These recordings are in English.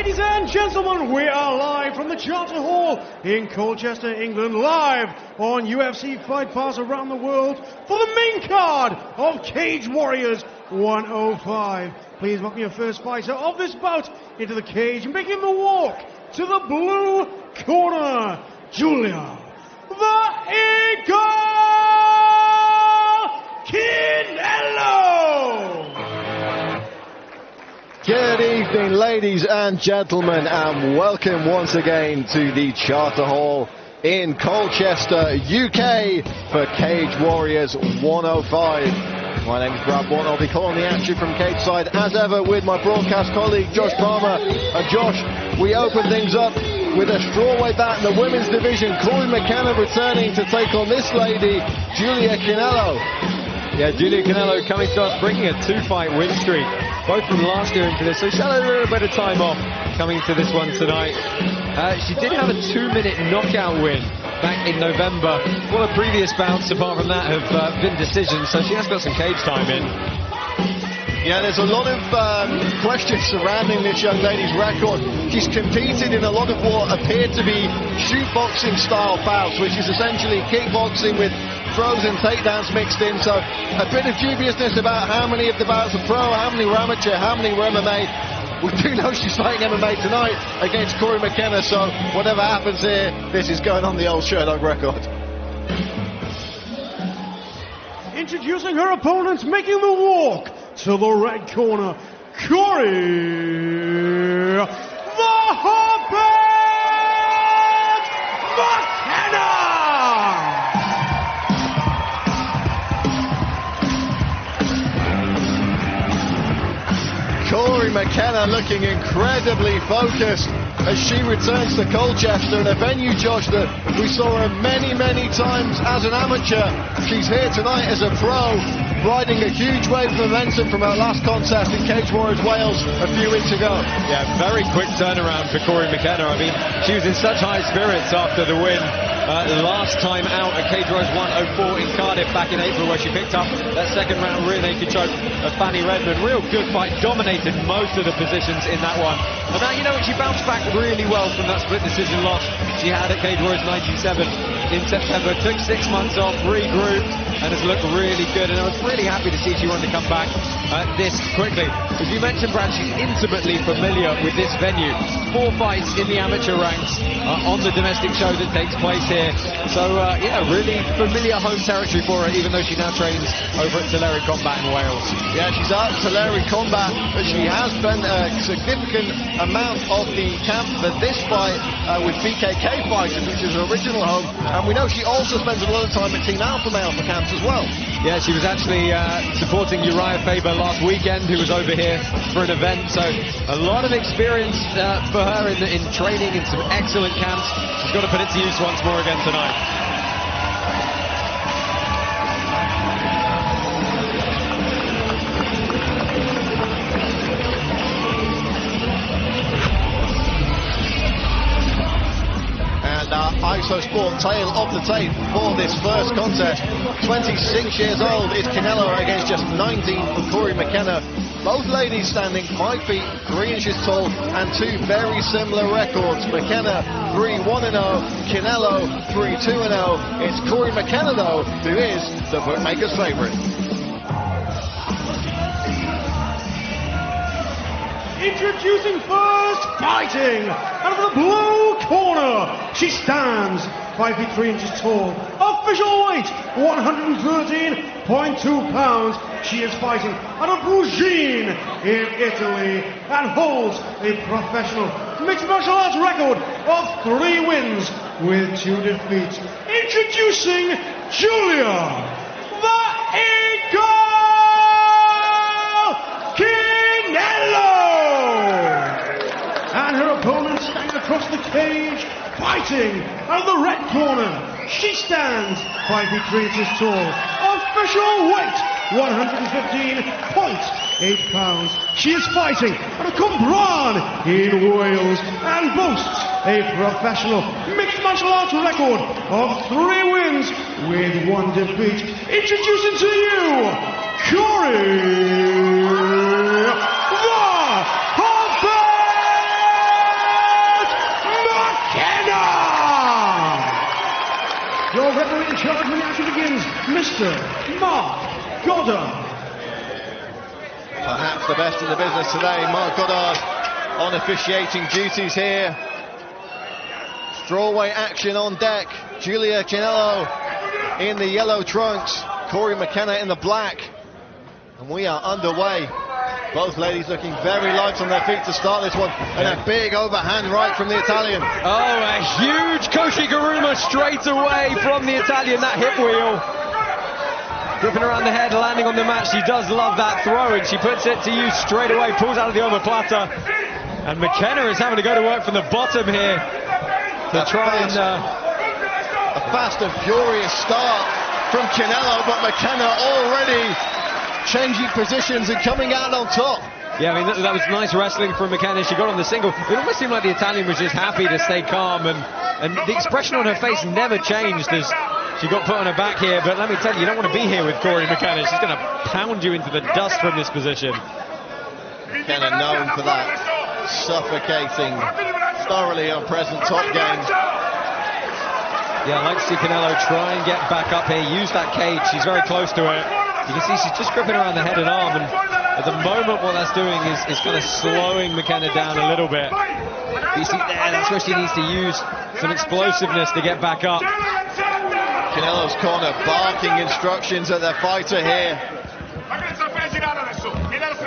Ladies and gentlemen, we are live from the Charter Hall in Colchester, England, live on UFC Fight Pass around the world for the main card of Cage Warriors 105. Please welcome your first fighter of this bout into the cage, making the walk to the blue corner, Giulia the Eagle Chinello. Good evening, ladies and gentlemen, and welcome once again to the Charter Hall in Colchester, UK for Cage Warriors 105. My name is Brad Bourne. I'll be calling the action from cage side as ever with my broadcast colleague Josh Palmer. And Josh, we open things up with a strawweight bout in the women's division. Cory McKenna returning to take on this lady, Giulia Chinello. Yeah, Giulia Chinello coming to us, bringing a two-fight win streak, both from last year into this, so she had a little bit of time off coming to this one tonight. She did have a 2-minute knockout win back in November. All her previous bouts, apart from that, have been decisions, so she has got some cage time in. Yeah, there's a lot of questions surrounding this young lady's record. She's competed in a lot of what appeared to be shootboxing style bouts, which is essentially kickboxing with throws and takedowns mixed in, so a bit of dubiousness about how many of the bouts are pro, how many were amateur, how many were MMA. We do know she's fighting MMA tonight against Cory McKenna, so whatever happens here, this is going on the old Sherlock record. Introducing her opponent, making the walk to the red corner, Cory the Hobbit McKenna! Cory McKenna looking incredibly focused as she returns to Colchester, in a venue, Josh, that we saw her many, many times as an amateur. She's here tonight as a pro, riding a huge wave of momentum from her last contest in Cage Warriors Wales a few weeks ago. Yeah, very quick turnaround for Cory McKenna. I mean, she was in such high spirits after the win last time out at Cage Warriors 104 in Cardiff back in April, where she picked up that second round rear naked choke of Fanny Redmond. Real good fight, dominated most of the positions in that one. And now, you know, she bounced back really well from that split decision loss she had at Cage Warriors 97 in September. Took 6 months off, regrouped, and has looked really good. And I was really happy to see she wanted to come back this quickly. As you mentioned, Brad, she's intimately familiar with this venue. 4 fights in the amateur ranks on the domestic show that takes place here. So, yeah, really familiar home territory for her, even though she now trains over at Tulare Combat in Wales. Yeah, she's out at Tulare Combat, but she has spent a significant amount of the camp for this fight with BKK Fighters, which is her original home. And we know she also spends a lot of time at Team Alpha Male for camps as well. Yeah, she was actually supporting Uriah Faber last weekend, who was over here for an event. So a lot of experience for her in training in some excellent camps. She's got to put it to use once more again tonight. ISO Sport tail of the tape for this first contest. 26 years old is Chinello against just 19 for Cory McKenna. Both ladies standing 5 feet 3 inches tall and 2 very similar records. McKenna 3-1-0, Chinello 3-2-0. It's Cory McKenna though who is the bookmaker's favourite. Introducing first, fighting out of the blue corner. She stands 5 feet 3 inches tall. Official weight 113.2 pounds. She is fighting out of Brugine in Italy and holds a professional mixed martial arts record of 3 wins with 2 defeats. Introducing Giulia the Eagle Chinello! And her opponent standing across the cage, fighting out of the red corner. She stands 5 feet 3 inches tall. Official weight 115.8 pounds. She is fighting out of Cwmbran in Wales and boasts a professional mixed martial arts record of 3 wins with 1 defeat. Introducing to you, Cory the Hobbit Perhaps the best in the business today. Mark Goddard on officiating duties here. Strawweight action on deck. Giulia Chinello in the yellow trunks. Cory McKenna in the black. And we are underway. Both ladies looking very light on their feet to start this one. And a big overhand right from the Italian. Oh, a huge Koshi-Garuma straight away from the Italian. That hip wheel. Gripping around the head, landing on the mat. She does love that throw, and she puts it to use straight away. Pulls out of the omoplata. And McKenna is having to go to work from the bottom here to try and... A fast and furious start from Chinello, but McKenna already changing positions and coming out on top. Yeah, I mean, that was nice wrestling from McKenna. She got on the single. It almost seemed like the Italian was just happy to stay calm, and the expression on her face never changed as she got put on her back here. But let me tell you, you don't want to be here with Cory McKenna. She's going to pound you into the dust from this position. McKenna known for that suffocating, thoroughly unpresent top game. Yeah, I'd like to see Chinello try and get back up here, use that cage. She's very close to it. You can see she's just gripping around the head and arm, and at the moment what that's doing is kind of slowing McKenna down a little bit. You see there, that's where she needs to use some explosiveness to get back up. Chinello's corner barking instructions at their fighter here.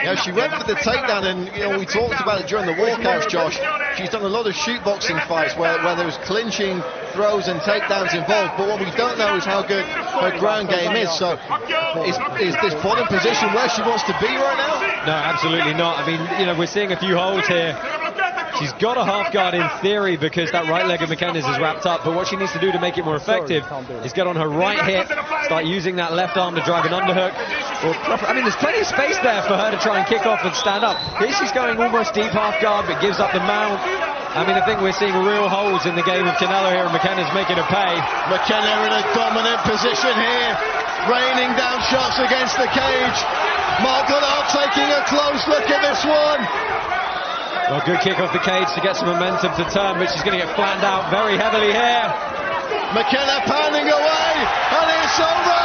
You know, she went for the takedown, and you know, we talked about it during the walkouts, Josh. She's done a lot of shootboxing fights where there was clinching, throws and takedowns involved, but what we don't know is how good her ground game is. So is this bottom position where she wants to be right now? No, absolutely not. I mean, you know, we're seeing a few holes here. She's got a half guard in theory because that right leg of McKenna's is wrapped up, but what she needs to do to make it more effective is get on her right hip, start using that left arm to drive an underhook. I mean, there's plenty of space there for her to try and kick off and stand up. Here she's going almost deep half guard, but gives up the mount. I mean, I think we're seeing real holes in the game of Chinello here, and McKenna's making her pay. McKenna in a dominant position here, raining down shots against the cage. Mark Goddard taking a close look at this one. Well, good kick off the cage to get some momentum to turn, but she's going to get flattened out very heavily here. McKenna pounding away, and it's over!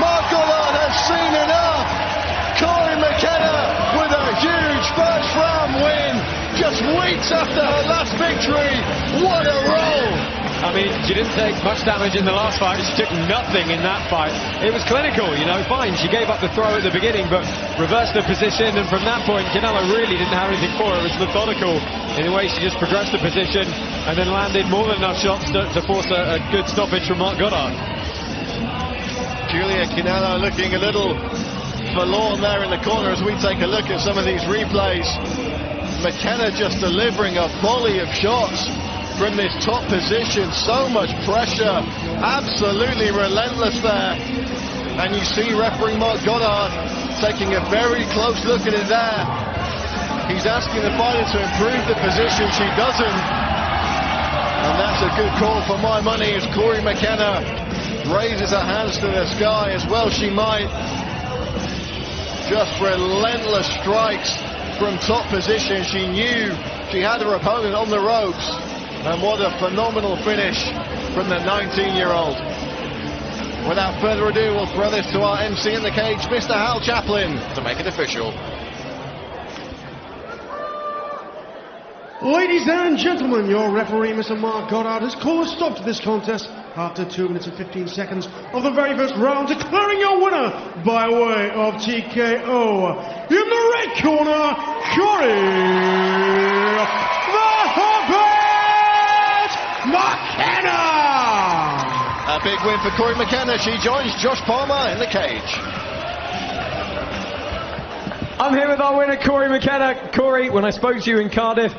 Mark Goddard has seen enough. Cory McKenna with a huge first round win, just weeks after her last victory. What a roll! I mean, she didn't take much damage in the last fight. She took nothing in that fight. It was clinical, you know, fine. She gave up the throw at the beginning, but reversed her position, and from that point, Chinello really didn't have anything for her. It was methodical in the way she just progressed the position and then landed more than enough shots to force a good stoppage from Mark Goddard. Giulia Chinello looking a little forlorn there in the corner as we take a look at some of these replays. McKenna just delivering a volley of shots from this top position. So much pressure, absolutely relentless there. And you see referee Mark Goddard taking a very close look at it there. He's asking the fighter to improve the position. She doesn't, and that's a good call for my money as Cory McKenna raises her hands to the sky, as well she might. Just relentless strikes from top position. She knew she had her opponent on the ropes. And what a phenomenal finish from the 19-year-old. Without further ado, we'll throw this to our MC in the cage, Mr. Hal Chaplin, to make it official. Ladies and gentlemen, your referee, Mr. Mark Goddard, has called a stop to this contest after 2 minutes and 15 seconds of the very first round, declaring your winner by way of TKO. In the red corner, Cory McKenna! A big win for Cory McKenna. She joins Josh Palmer in the cage. I'm here with our winner, Cory McKenna. Cory, when I spoke to you in Cardiff,